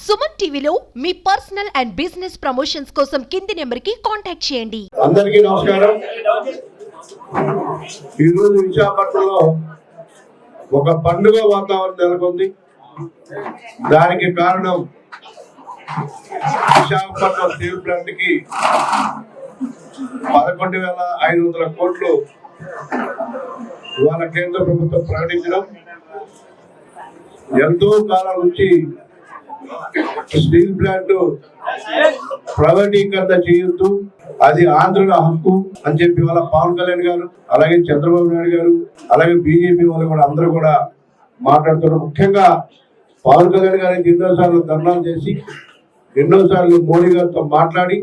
సుమన్ టీవీలో మీ personal and business promotions కోసం కింది నెంబర్కి కాంటాక్ట్ చేయండి. అందరికీ నమస్కారం. ఈరోజు విశాఖపట్నంలో ఒక పండుగ వాతావరణం నెలకొంది. దానికి కారణం విశాఖపట్నం స్టీల్ ప్లాంట్ కి 11,500 కోట్లు ఇవాళ కేంద్ర ప్రభుత్వం ప్రకటించడం. ఎంతో కాలం నుంచి స్టీల్ ప్లాంట్ ప్రైవేటీకరణ చేయొద్దు, అది ఆంధ్రుల హక్కు అని చెప్పి వాళ్ళ పవన్ కళ్యాణ్ గారు, అలాగే చంద్రబాబు నాయుడు గారు, అలాగే బీజేపీ వాళ్ళు కూడా అందరూ కూడా మాట్లాడుతున్నారు. ముఖ్యంగా పవన్ కళ్యాణ్ గారికి ఎన్నోసార్లు ధర్నాలు చేసి ఎన్నోసార్లు మోడీ గారితో మాట్లాడి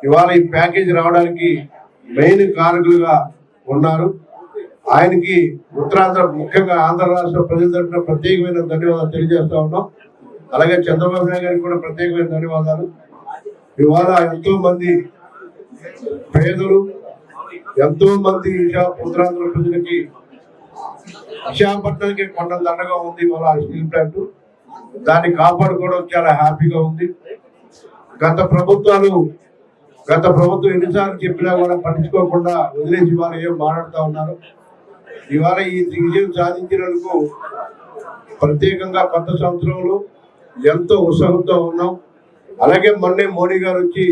ఇవాళ ఈ ప్యాకేజ్ రావడానికి మెయిన్ కారకులుగా ఉన్నారు. ఆయనకి ఉత్తరాంధ్ర ముఖ్యంగా ఆంధ్ర రాష్ట్ర ప్రజల తరఫున ప్రత్యేకమైన ధన్యవాదాలు తెలియజేస్తా ఉన్నాం. అలాగే చంద్రబాబు నాయుడు గారికి కూడా ప్రత్యేకమైన ధన్యవాదాలు. ఇవాళ ఎంతో మంది పేదలు, ఎంతో మంది ఉత్తరాంధ్ర ప్రజలకి విశాఖపట్నానికి కొండ దండగా ఉంది ఇవాళ స్టీల్ ప్లాంట్. దాన్ని కాపాడుకోవడం చాలా హ్యాపీగా ఉంది. గత ప్రభుత్వం ఎన్నిసార్లు చెప్పినా కూడా పట్టించుకోకుండా వదిలేసి ఇవాళ ఏం మాట్లాడుతూ ఉన్నారు. ఇవాళ ఈ విజయం సాధించినందుకు ప్రత్యేకంగా కొత్త సంవత్సరంలో ఎంతో ఉత్సాహంతో ఉన్నాం. అలాగే మొన్నే మోడీ గారు వచ్చి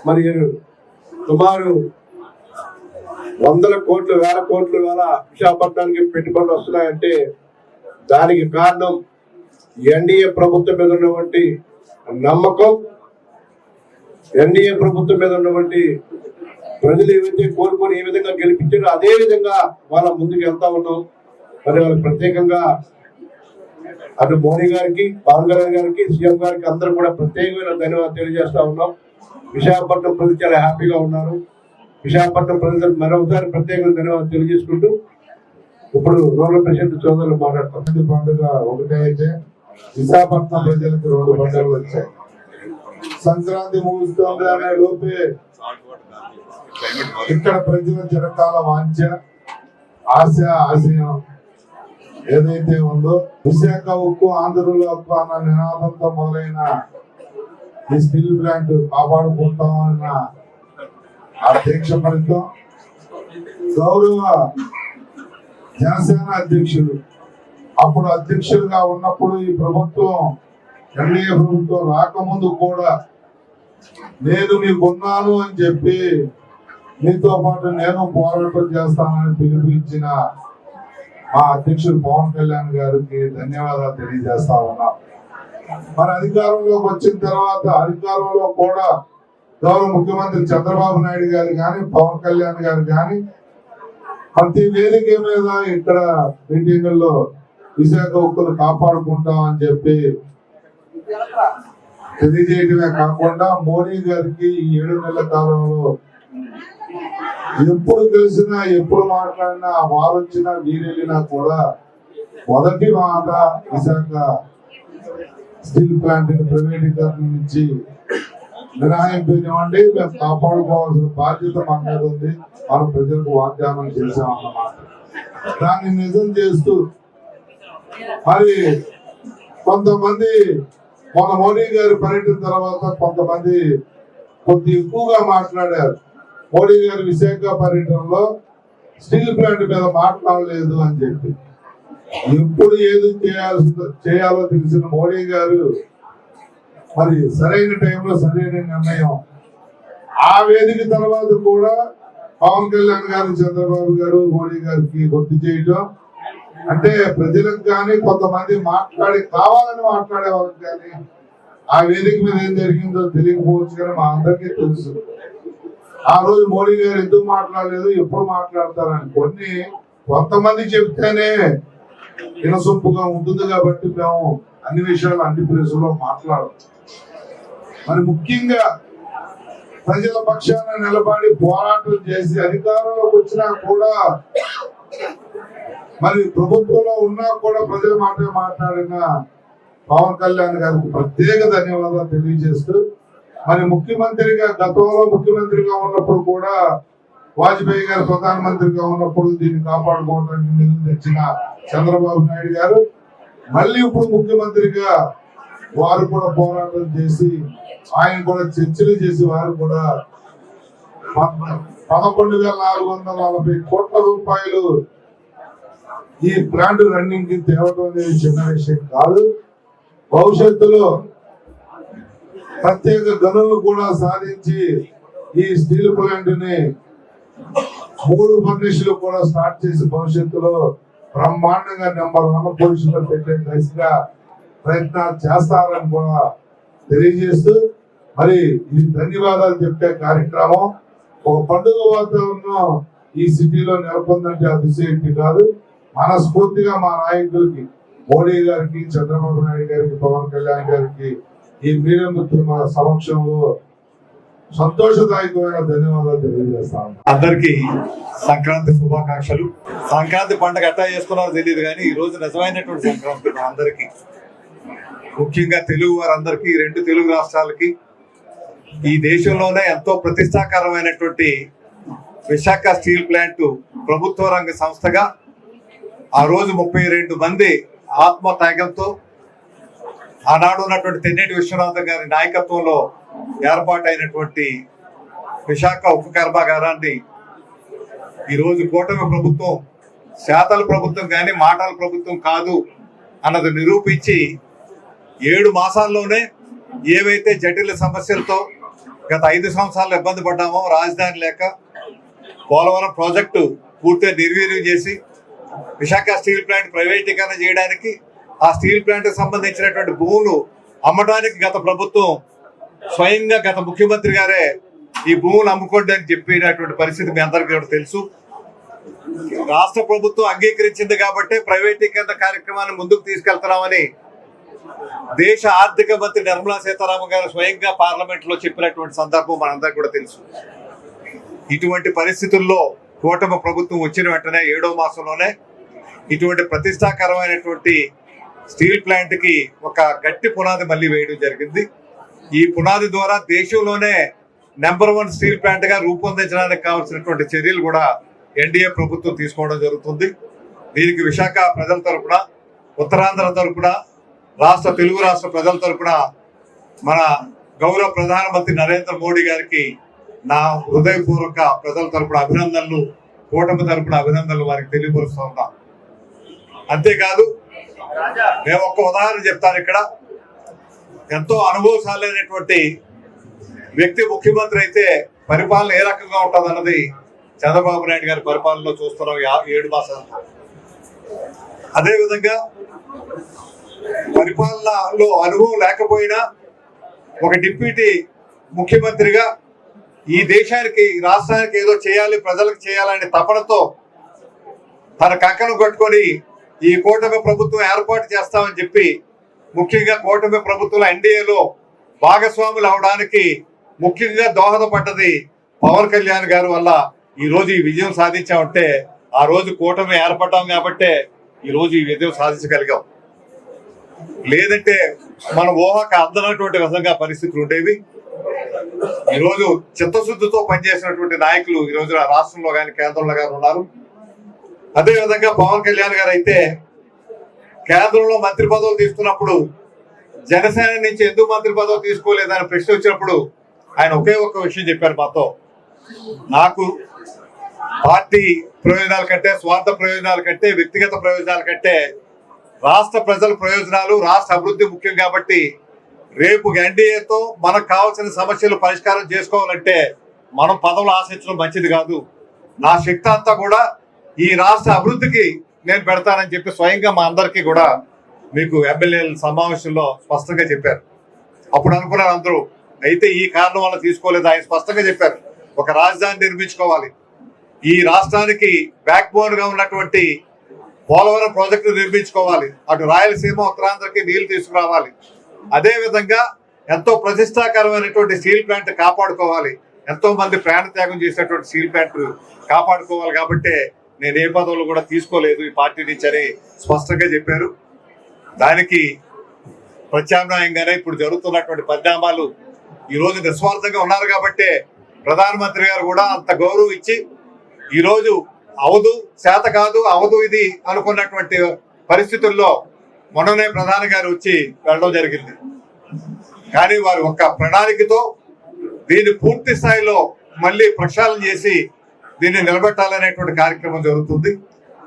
మరి సుమారు 100 కోట్లు 1000 కోట్లు ఇవాళ విశాఖపట్నానికి పెట్టుబడులు వస్తున్నాయంటే దానికి కారణం ఎన్డీఏ ప్రభుత్వం మీద ఉన్నటువంటి నమ్మకం, ఎన్డీఏ ప్రభుత్వం మీద ఉన్నటువంటి ప్రజలు ఏవైతే కోరుకొని ఏ విధంగా గెలిపించారో అదే విధంగా వాళ్ళ ముందుకు వెళ్తా ఉన్నాం. మరి వాళ్ళకి ప్రత్యేకంగా అటు మోడీ గారికి, పవన్ కళ్యాణ్ గారికి, సీఎం గారికి అందరూ కూడా ప్రత్యేకమైన ధన్యవాదాలు తెలియజేస్తా ఉన్నాం. విశాఖపట్నం ప్రజలు చాలా హ్యాపీగా ఉన్నారు. విశాఖపట్నం ప్రజలకు మరొకసారి ప్రత్యేకమైన ధన్యవాదాలు తెలియజేసుకుంటూ ఇప్పుడు రూరల్ ప్రెసిడెంట్ సోదరులు మాట్లాడతాం. పండుగ ఒకటే అయితే విశాఖపట్నం ప్రజలకు 2 పండుగలు వచ్చాయి. సంక్రాంతి ముగుస్తుంది అనే లోపే ఇక్కడ ప్రజల చిరకాల వాంఛ, ఆశయం ఏదైతే ఉందో విశాఖ ఉక్కు ఆంధ్రుల హక్కు అన్న నినాదంతో మొదలైన ఈ స్టీల్ ప్లాంట్ కాపాడుకుంటామన్న ఆ దీక్ష ఫలితం గౌరవ జనసేన అధ్యక్షుడు అప్పుడు అధ్యక్షులుగా ఉన్నప్పుడు ఈ ప్రభుత్వం ఎన్డీఏ ప్రభుత్వం రాకముందు కూడా నేను మీకున్నాను అని చెప్పి మీతో పాటు నేను పోరాటం చేస్తానని పిలుపునిచ్చిన మా అధ్యక్షుడు పవన్ కళ్యాణ్ గారికి ధన్యవాదాలు తెలియజేస్తా ఉన్నాం. మరి అధికారంలోకి వచ్చిన తర్వాత అధికారంలో కూడా గౌరవ ముఖ్యమంత్రి చంద్రబాబు నాయుడు గారు కానీ, పవన్ కళ్యాణ్ గారు కానీ ప్రతి వేదిక మీద ఇక్కడ మీటింగుల్లో విశాఖ ఉక్కులు కాపాడుకుంటామని చెప్పి తెలియజేయడమే కాకుండా మోడీ గారికి ఈ 7 నెలల కాలంలో ఎప్పుడు కలిసినా ఎప్పుడు మాట్లాడినా వారు వచ్చినా వీరెళ్ళినా కూడా మొదటి మాట విశాఖ స్టీల్ ప్లాంట్ ప్రైవేటీకరణ నుంచి మినహాయింపు ఇవ్వండి, మేము కాపాడుకోవాల్సిన బాధ్యత మన మీద ఉంది, మనం ప్రజలకు వాగ్దానం చేసామన్నమాట. దాన్ని నిజం చేస్తూ మరి కొంతమంది మన మోడీ గారి పర్యటన తర్వాత కొంతమంది కొద్ది ఎక్కువగా మాట్లాడారు. మోడీ గారు విశాఖ పర్యటనలో స్టీల్ ప్లాంట్ మీద మాట్లాడలేదు అని చెప్పి. ఎప్పుడు ఏది చేయాలో తెలిసిన మోడీ గారు మరి సరైన టైంలో సరైన నిర్ణయం. ఆ వేదిక తర్వాత కూడా పవన్ కళ్యాణ్ గారు, చంద్రబాబు గారు మోడీ గారికి గుర్తు చేయటం అంటే ప్రజలకు కానీ కొంతమంది కావాలని మాట్లాడే వాళ్ళకి కానీ ఆ వేదిక మీద ఏం జరిగిందో తెలియకపోవచ్చు, కానీ మా అందరికీ తెలుసు. ఆ రోజు మోడీ గారు ఎందుకు మాట్లాడలేదు, ఎప్పుడు మాట్లాడతారని కొంతమంది చెప్తేనే వినసొంపుగా ఉంటుంది కాబట్టి మేము అన్ని విషయాలు అన్ని ప్లేసుల్లో మాట్లాడతాం. మరి ముఖ్యంగా ప్రజల పక్షాన నిలబడి పోరాటం చేసి అధికారంలోకి వచ్చినా కూడా మరి ప్రభుత్వంలో ఉన్నా కూడా ప్రజల మాట మాట్లాడిన పవన్ కళ్యాణ్ గారికి ప్రత్యేక ధన్యవాదాలు తెలియజేస్తూ మరి ముఖ్యమంత్రిగా గతంలో ముఖ్యమంత్రిగా ఉన్నప్పుడు కూడా వాజ్పేయి గారు ప్రధానమంత్రిగా ఉన్నప్పుడు దీన్ని కాపాడుకోవడానికి నిధులు తెచ్చిన చంద్రబాబు నాయుడు గారు మళ్ళీ ఇప్పుడు ముఖ్యమంత్రిగా వారు కూడా పోరాటం చేసి ఆయన కూడా చర్చలు చేసి వారు కూడా 11,440 కోట్ల రూపాయలు ఈ ప్లాంట్ రన్నింగ్ కి తేవడం అనేది చిన్న విషయం కాదు. భవిష్యత్తులో ప్రత్యేక గనులను కూడా సాధించి ఈ స్టీల్ ప్లాంట్ ని 3 ఫర్నిష్లు కూడా స్టార్ట్ చేసి భవిష్యత్తులో బ్రహ్మాండంగా నెంబర్ 1 పొజిషన్ లో పెట్టే దిశగా ప్రయత్నాలు చేస్తారని కూడా తెలియజేస్తూ, మరి ఇది ధన్యవాదాలు చెప్పే కార్యక్రమం. ఒక పండుగ వాతావరణం ఈ సిటీలో నెలకొందంటే అతిశయోక్తి కాదు. మనస్ఫూర్తిగా మా నాయకులకి, మోడీ గారికి, చంద్రబాబు నాయుడు గారికి, పవన్ కళ్యాణ్ గారికి ఈ మీడియా మిత్రుల సమక్షంలో సంతోషదాయకమైన ధన్యవాదాలు తెలియజేస్తాను. అందరికీ సంక్రాంతి శుభాకాంక్షలు. సంక్రాంతి పండుగ ఎట్లా చేసుకున్నారో తెలియదు కానీ ఈ రోజు నిజమైనటువంటి సంక్రాంతి అందరికీ, ముఖ్యంగా తెలుగు వారందరికీ, 2 తెలుగు రాష్ట్రాలకి, ఈ దేశంలోనే ఎంతో ప్రతిష్టాకరమైనటువంటి విశాఖ స్టీల్ ప్లాంట్ ప్రభుత్వ రంగ సంస్థగా ఆ రోజు 32 మంది ఆత్మత్యాగంతో ఆనాడు ఉన్నటువంటి తెన్నేటి విశ్వనాథం గారి నాయకత్వంలో ఏర్పాటైనటువంటి విశాఖ ఉక్కు కర్మాగారాన్ని ఈరోజు కూటమి ప్రభుత్వం శాతల ప్రభుత్వం కానీ మాటల ప్రభుత్వం కాదు అన్నది నిరూపించి 7 మాసాల్లోనే ఏవైతే జటిల సమస్యలతో గత 5 సంవత్సరాలు ఇబ్బంది పడ్డామో, రాజధాని లేక పోలవరం ప్రాజెక్టు పూర్తిగా నిర్వీర్యం చేసి విశాఖ స్టీల్ ప్లాంట్ ప్రైవేటీకరణ చేయడానికి, ఆ స్టీల్ ప్లాంట్ సంబంధించినటువంటి భూములు అమ్మడానికి గత ప్రభుత్వం స్వయంగా గత ముఖ్యమంత్రి గారే ఈ భూములు అమ్ముకోండి అని చెప్పినటువంటి పరిస్థితి మీ అందరికీ కూడా తెలుసు. రాష్ట్ర ప్రభుత్వం అంగీకరించింది కాబట్టి ప్రైవేటీకరణ కార్యక్రమాన్ని ముందుకు తీసుకెళ్తున్నామని దేశ ఆర్థిక మంత్రి నిర్మలా సీతారామన్ గారు స్వయంగా పార్లమెంట్ లో చెప్పినటువంటి సందర్భం మనందరికీ కూడా తెలుసు. ఇటువంటి పరిస్థితుల్లో కూటమి ప్రభుత్వం వచ్చిన వెంటనే 7వ మాసంలోనే ఇటువంటి ప్రతిష్టాకరమైనటువంటి స్టీల్ ప్లాంట్ కి ఒక గట్టి పునాది మళ్ళీ వేయడం జరిగింది. ఈ పునాది ద్వారా దేశంలోనే నెంబర్ 1 స్టీల్ ప్లాంట్ గా రూపొందించడానికి కావాల్సినటువంటి చర్యలు కూడా ఎన్డీఏ ప్రభుత్వం తీసుకోవడం జరుగుతుంది. దీనికి విశాఖ ప్రజల తరపున, ఉత్తరాంధ్ర తరపున, తెలుగు రాష్ట్ర ప్రజల తరపున మన గౌరవ ప్రధానమంత్రి నరేంద్ర మోడీ గారికి నా హృదయపూర్వక ప్రజల తరపున అభినందనలు, కూటమి తరపున అభినందనలు వారికి తెలియపరుస్తూ ఉన్నా. అంతేకాదు, మేము ఒక్క ఉదాహరణ చెప్తాను. ఇక్కడ ఎంతో అనుభవశాలైనటువంటి వ్యక్తి ముఖ్యమంత్రి అయితే పరిపాలన ఏ రకంగా ఉంటుంది అన్నది చంద్రబాబు నాయుడు గారి పరిపాలనలో చూస్తున్నాం 7 మాసాలు. అదేవిధంగా పరిపాలనలో అనుభవం లేకపోయినా ఒక డిప్యూటీ ముఖ్యమంత్రిగా ఈ దేశానికి, రాష్ట్రానికి ఏదో చేయాలి, ప్రజలకు చేయాలనే తపనతో తన కంకణం కట్టుకొని ఈ కూటమి ప్రభుత్వం ఏర్పాటు చేస్తామని చెప్పి, ముఖ్యంగా కూటమి ప్రభుత్వం ఎన్డీఏలో భాగస్వాములు అవడానికి ముఖ్యంగా దోహదపడ్డది పవన్ కళ్యాణ్ గారి వల్ల ఈ రోజు ఈ విజయం సాధించామంటే ఆ రోజు కూటమి ఏర్పడ్డాం కాబట్టే ఈ రోజు ఈ విజయం సాధించగలిగాం. లేదంటే మన ఊహకు అందనటువంటి విధంగా పరిస్థితులు ఉండేవి. ఈరోజు చిత్తశుద్ధితో పనిచేసినటువంటి నాయకులు ఈ రోజు రాష్ట్రంలో కానీ కేంద్రంలో కానీ ఉన్నారు. అదేవిధంగా పవన్ కళ్యాణ్ గారు అయితే కేంద్రంలో మంత్రి పదవులు తీసుకున్నప్పుడు జనసేన నుంచి ఎందుకు మంత్రి పదవి తీసుకోలేదని ప్రశ్న వచ్చినప్పుడు ఆయన ఒకే ఒక్క విషయం చెప్పారు మాతో, నాకు పార్టీ ప్రయోజనాల కంటే, స్వార్థ ప్రయోజనాల కంటే, వ్యక్తిగత ప్రయోజనాల కంటే రాష్ట్ర ప్రజల ప్రయోజనాలు, రాష్ట్ర అభివృద్ధి ముఖ్యం కాబట్టి రేపు ఎన్డీఏతో మనకు కావాల్సిన సమస్యలు పరిష్కారం చేసుకోవాలంటే మనం పదవులు ఆశించడం మంచిది కాదు. నా శక్తి అంతా కూడా ఈ రాష్ట్ర అభివృద్ధికి నేను పెడతానని చెప్పి స్వయంగా మా అందరికీ కూడా మీకు ఎమ్మెల్యేల సమావేశంలో స్పష్టంగా చెప్పారు. అప్పుడు అనుకున్నారు అందరూ, అయితే ఈ కారణం వల్ల తీసుకోలేదు. ఆయన స్పష్టంగా చెప్పారు, ఒక రాజధాని నిర్మించుకోవాలి, ఈ రాష్ట్రానికి బ్యాక్ బోన్ గా ఉన్నటువంటి పోలవరం ప్రాజెక్టు నిర్మించుకోవాలి, అటు రాయలసీమ ఉత్తరాంధ్రకి నీళ్లు తీసుకురావాలి, అదే విధంగా ఎంతో ప్రతిష్టాకరమైనటువంటి స్టీల్ ప్లాంట్ కాపాడుకోవాలి, ఎంతో మంది ప్రాణత్యాగం చేసినటువంటి స్టీల్ ప్లాంట్ కాపాడుకోవాలి. కాబట్టి నేను ఏ పదవులు కూడా తీసుకోలేదు ఈ పార్టీ నుంచి అని స్పష్టంగా చెప్పారు. దానికి ప్రత్యామ్నాయంగానే ఇప్పుడు జరుగుతున్నటువంటి పరిణామాలు ఈ రోజు నిస్వార్థంగా ఉన్నారు కాబట్టి ప్రధానమంత్రి గారు కూడా అంత గౌరవం ఇచ్చి ఈ రోజు అవదు, చేత కాదు, అవదు ఇది అనుకున్నటువంటి పరిస్థితుల్లో మొన్ననే ప్రధాని గారు వచ్చి వెళ్ళడం జరిగింది. కానీ వారు ఒక ప్రణాళికతో దీన్ని పూర్తి స్థాయిలో మళ్ళీ ప్రక్షాళన చేసి దీన్ని నిలబెట్టాలనేటువంటి కార్యక్రమం జరుగుతుంది.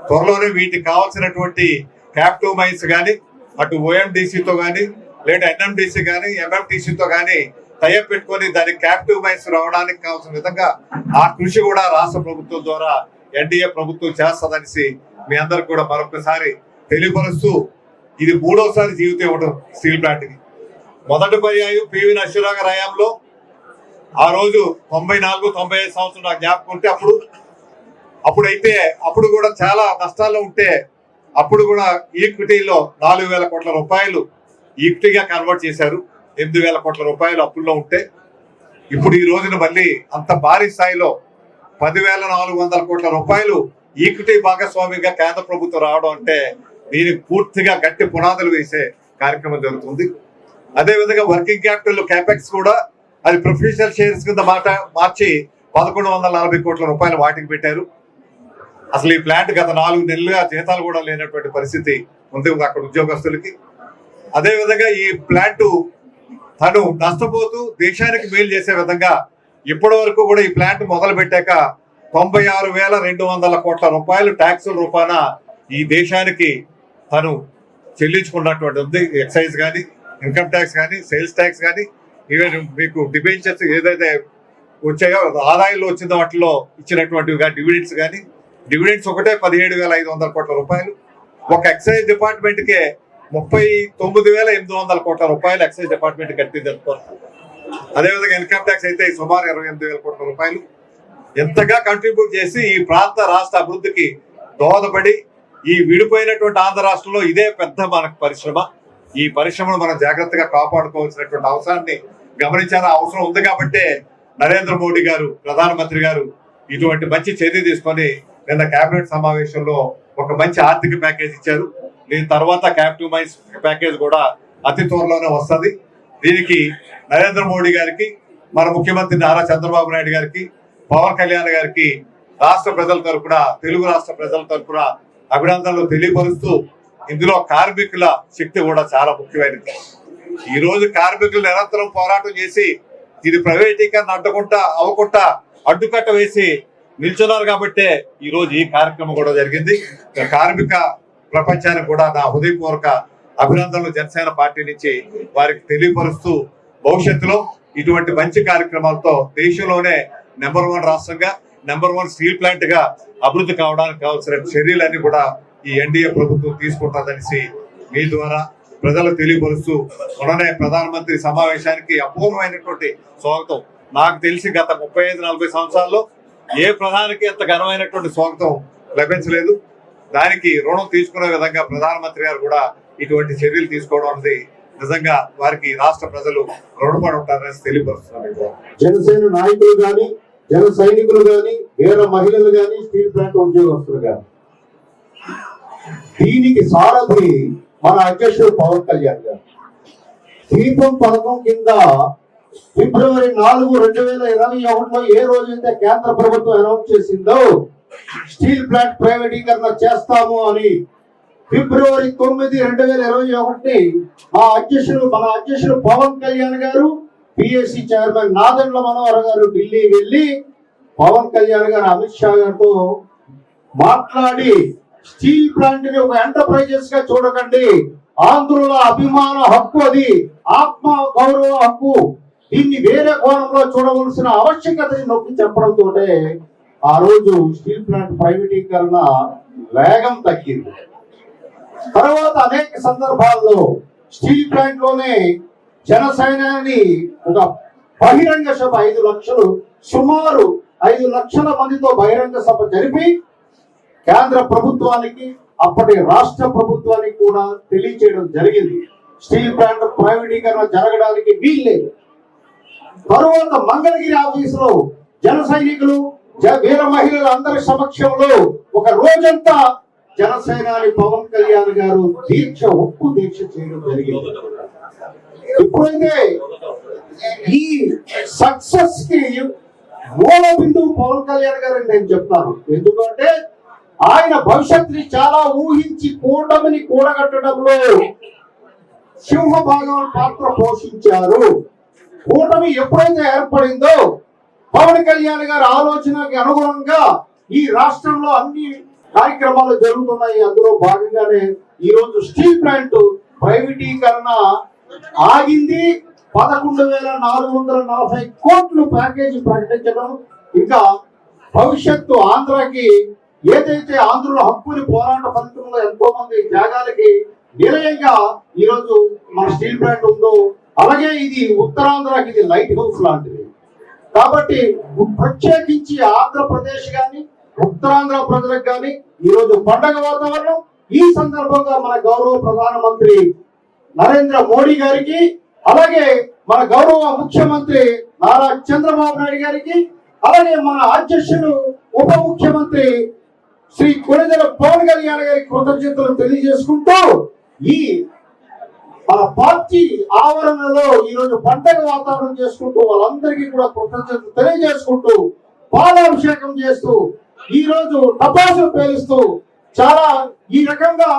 త్వరలోనే వీటికి కావాల్సినటువంటి క్యాప్టివ్ మైన్స్ కానీ అటు ఓఎండిసితో కానీ లేదా ఎన్ఎండిసి కానీ ఎంఎండిసితో కానీ టైఅప్ పెట్టుకొని దానికి క్యాప్టివ్ మైన్స్ రావడానికి కావాల్సిన విధంగా ఆ కృషి కూడా రాష్ట్ర ప్రభుత్వం ద్వారా ఎన్డీఏ ప్రభుత్వం చేస్తుందనేసి మీ అందరికి కూడా మరొకసారి తెలియపరుస్తూ, ఇది 3వసారి జీవితం ఇవ్వడం స్టీల్ ప్లాంట్ కి. మొదటి పర్యాయం పివి నరసింహరావు గారి హయాంలో ఆ రోజు 94-95 సంవత్సరం నాకు జ్ఞాపకం ఉంటే అప్పుడు కూడా చాలా నష్టాల్లో ఉంటే అప్పుడు కూడా ఈక్విటీలో 4,000 కోట్ల రూపాయలు ఈక్విటీగా కన్వర్ట్ చేశారు. 8,000 కోట్ల రూపాయలు అప్పుల్లో ఉంటే ఇప్పుడు ఈ రోజున మళ్ళీ అంత భారీ స్థాయిలో 10,400 కోట్ల రూపాయలు ఈక్విటీ భాగస్వామిగా కేంద్ర ప్రభుత్వం రావడం అంటే దీనికి పూర్తిగా గట్టి పునాదులు వేసే కార్యక్రమం జరుగుతుంది. అదేవిధంగా వర్కింగ్ క్యాపిటల్ క్యాపెక్స్ కూడా అది ప్రొఫెషనల్ షేర్స్ కింద మార్చి 1,140 కోట్ల రూపాయలు వాటికి పెట్టారు. అసలు ఈ ప్లాంట్ గత 4 నెలలుగా జీతాలు కూడా లేనటువంటి పరిస్థితి ఉంది అక్కడ ఉద్యోగస్తులకి. అదేవిధంగా ఈ ప్లాంట్ తను నష్టపోతూ దేశానికి మేలు చేసే విధంగా ఇప్పటి వరకు కూడా ఈ ప్లాంట్ మొదలు పెట్టాక 96,200 కోట్ల రూపాయలు ట్యాక్సుల రూపాన ఈ దేశానికి తను చెల్లించుకున్నటువంటి ఉంది. ఎక్సైజ్ కానీ, ఇన్కమ్ ట్యాక్స్ కానీ, సేల్స్ ట్యాక్స్ కానీ, ఈవెన్ మీకు డిబెంచర్స్ ఏదైతే వచ్చాయో ఆదాయంలో వచ్చిన వాటిలో ఇచ్చినటువంటివి కానీ, డివిడెండ్స్ ఒకటే 17,500 కోట్ల రూపాయలు. ఒక ఎక్సైజ్ డిపార్ట్మెంట్కే 39,800 కోట్ల రూపాయలు ఎక్సైజ్ డిపార్ట్మెంట్ కట్టింది. అదేవిధంగా ఇన్కమ్ ట్యాక్స్ అయితే సుమారు 28,000 కోట్ల రూపాయలు ఎంతగా కంట్రిబ్యూట్ చేసి ఈ ప్రాంత రాష్ట్ర అభివృద్ధికి దోహదపడి ఈ విడిపోయినటువంటి ఆంధ్ర రాష్ట్రంలో ఇదే పెద్ద మనకు పరిశ్రమ. ఈ పరిశ్రమను మనం జాగ్రత్తగా కాపాడుకోవాల్సినటువంటి అవసరాన్ని గమనించాల్సిన అవసరం ఉంది. కాబట్టే నరేంద్ర మోడీ గారు, ప్రధానమంత్రి గారు ఇటువంటి మంచి చర్య తీసుకొని నిన్న కేబినెట్ సమావేశంలో ఒక మంచి ఆర్థిక ప్యాకేజ్ ఇచ్చారు. దీని తర్వాత క్యాపిటివ్ మైన్స్ ప్యాకేజ్ కూడా అతి త్వరలోనే వస్తుంది. దీనికి నరేంద్ర మోడీ గారికి, మన ముఖ్యమంత్రి నారా చంద్రబాబు నాయుడు గారికి, పవన్ కళ్యాణ్ గారికి రాష్ట్ర ప్రజల తరఫున, తెలుగు రాష్ట్ర ప్రజల తరఫున అభినందనలు తెలియపరుస్తూ, ఇందులో కార్మికుల శక్తి కూడా చాలా ముఖ్యమైనది. ఈ రోజు కార్మికులు నిరంతరం పోరాటం చేసి ఇది ప్రైవేటీకరణ అవ్వకుండా అడ్డుకట్ట వేసి నిల్చున్నారు కాబట్టే ఈ రోజు ఈ కార్యక్రమం కూడా జరిగింది. కార్మిక ప్రపంచానికి కూడా నా హృదయపూర్వక అభినందనలు జనసేన పార్టీ నుంచి వారికి తెలియపరుస్తూ, భవిష్యత్తులో ఇటువంటి మంచి కార్యక్రమాలతో దేశంలోనే నెంబర్ 1 రాష్ట్రంగా, నెంబర్ 1 స్టీల్ ప్లాంట్ గా అభివృద్ధి కావడానికి కావాల్సిన చర్యలన్నీ కూడా ఈ ఎన్డీఏ ప్రభుత్వం తీసుకుంటుందనేసి మీ ద్వారా ప్రజలకు తెలియపరుస్తూ, మొన్ననే ప్రధానమంత్రి సమావేశానికి అపూర్వమైనటువంటి స్వాగతం. నాకు తెలిసి గత 35-40 సంవత్సరాల్లో ఏ ప్రధానికి అంత ఘనమైనటువంటి స్వాగతం లభించలేదు. దానికి రుణం తీసుకునే విధంగా ప్రధానమంత్రి గారు కూడా ఇటువంటి చర్యలు తీసుకోవడం అనేది నిజంగా వారికి రాష్ట్ర ప్రజలు రుణపడి ఉంటారని తెలియపరుస్తున్నారు. జనసేన నాయకులు గాని, జన సైనికులు గాని, వీర మహిళలు గాని, స్టీల్ ప్లాంట్ ఉద్యోగస్తులు గాని, దీనికి సారథి మన అధ్యక్షుడు పవన్ కళ్యాణ్ గారు. దీపం పథకం కింద ఫిబ్రవరి 4, 2021లో ఏ రోజైతే కేంద్ర ప్రభుత్వం అనౌన్స్ చేసిందో స్టీల్ ప్లాంట్ ప్రైవేటీకరణ చేస్తాము అని, ఫిబ్రవరి 9, 2021 మన అధ్యక్షుడు పవన్ కళ్యాణ్ గారు, పిఎస్సి చైర్మన్ నాదెండ్ల మనోహర్ గారు ఢిల్లీ వెళ్లి పవన్ కళ్యాణ్ గారు అమిత్ షా గారితో మాట్లాడి, స్టీల్ ప్లాంట్ ని ఒక ఎంటర్ప్రైజెస్ గా చూడకండి, ఆంధ్రుల అభిమాన హక్కు, అది ఆత్మ గౌరవ హక్కు, దీన్ని వేరే కోణంలో చూడవలసిన ఆవశ్యకతని నొక్కి చెప్పడంతో ఆ రోజు స్టీల్ ప్లాంట్ ప్రైవేటీకరణ వేగం తగ్గింది. తర్వాత అనేక సందర్భాల్లో స్టీల్ ప్లాంట్ లోనే జన సైన్యాన్ని ఒక బహిరంగ సభ 5 లక్షలు, సుమారు 5 లక్షల మందితో బహిరంగ సభ జరిపి కేంద్ర ప్రభుత్వానికి, అప్పటి రాష్ట్ర ప్రభుత్వానికి కూడా తెలియచేయడం జరిగింది, స్టీల్ ప్లాంట్ ప్రైవేటీకరణ జరగడానికి వీల్లేదు. తరువాత మంగళగిరి ఆఫీసులో జన సైనికులు, వీర మహిళల అందరి సమక్షంలో ఒక రోజంతా జనసేనాని పవన్ కళ్యాణ్ గారు ఉక్కు దీక్ష చేయడం జరిగింది. ఎప్పుడైతే ఈ సక్సెస్ కి మూల బిందువు పవన్ కళ్యాణ్ గారు నేను చెప్తాను. ఎందుకంటే ఆయన భవిష్యత్తుని చాలా ఊహించి కూటమిని కూడగట్టడంలో సింహభాగం పాత్ర పోషించారు. కూటమి ఎప్పుడైతే ఏర్పడిందో పవన్ కళ్యాణ్ గారి ఆలోచనకి అనుగుణంగా ఈ రాష్ట్రంలో అన్ని కార్యక్రమాలు జరుగుతున్నాయి. అందులో భాగంగానే ఈ రోజు స్టీల్ ప్లాంట్ ప్రైవేటీకరణ ఆగింది. 11,440 కోట్లు ప్యాకేజీ ప్రకటించడం, ఇంకా భవిష్యత్తు ఆంధ్రాకి ఏదైతే ఆంధ్రుల హక్కుని పోరాట ఫలితంలో ఎంతో మంది త్యాగాలకి నిలయంగా ఈ రోజు మన స్టీల్ ప్లాంట్ ఉందో, అలాగే ఇది ఉత్తరాంధ్రకి ఇది లైట్ హౌస్ లాంటిది. కాబట్టి ప్రత్యేకించి ఆంధ్రప్రదేశ్ గాని ఉత్తరాంధ్ర ప్రజలకు గాని ఈ రోజు పండగ వాతావరణం. ఈ సందర్భంగా మన గౌరవ ప్రధానమంత్రి నరేంద్ర మోడీ గారికి, అలాగే మన గౌరవ ముఖ్యమంత్రి నారా చంద్రబాబు నాయుడు గారికి, అలాగే మన అధ్యక్షులు ఉప ముఖ్యమంత్రి శ్రీ కొణిదెల పవన్ కళ్యాణ్ గారికి కృతజ్ఞతలు తెలియజేసుకుంటూ ఈ మన పార్టీ ఆవరణలో ఈ రోజు పండగ వాతావరణం చేసుకుంటూ వాళ్ళందరికీ కూడా కృతజ్ఞతలు తెలియజేసుకుంటూ పాలాభిషేకం చేస్తూ ఈ రోజు టపాసులు పేలుస్తూ చాలా ఈ రకంగా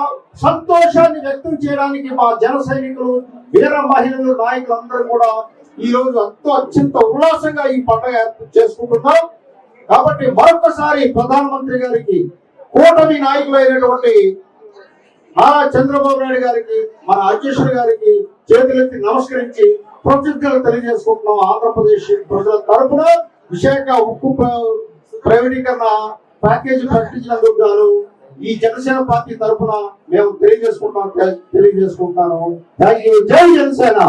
సంతోషాన్ని వ్యక్తం చేయడానికి మా జన సైనికులు, వీర మహిళలు, నాయకులు అందరూ కూడా ఈ రోజు అత్యంత ఉల్లాసంగా ఈ పండుగ చేసుకుంటున్నాం. కాబట్టి మరొకసారి ప్రధానమంత్రి గారికి, కూటమి నాయకులైనటువంటి నారా చంద్రబాబు నాయుడు గారికి, మన అధ్యక్షుడు గారికి చేతులెత్తి నమస్కరించి కృతజ్ఞతలు తెలియజేసుకుంటున్నాం. ఆంధ్రప్రదేశ్ ప్రజల తరపున విశాఖ ఉక్కు ప్రైవేటీకరణ ప్యాకేజీ ప్రకటించినందుకు గాను ఈ జనసేన పార్టీ తరఫున మేము తెలియజేసుకుంటాను. Thank you. జై జనసేన.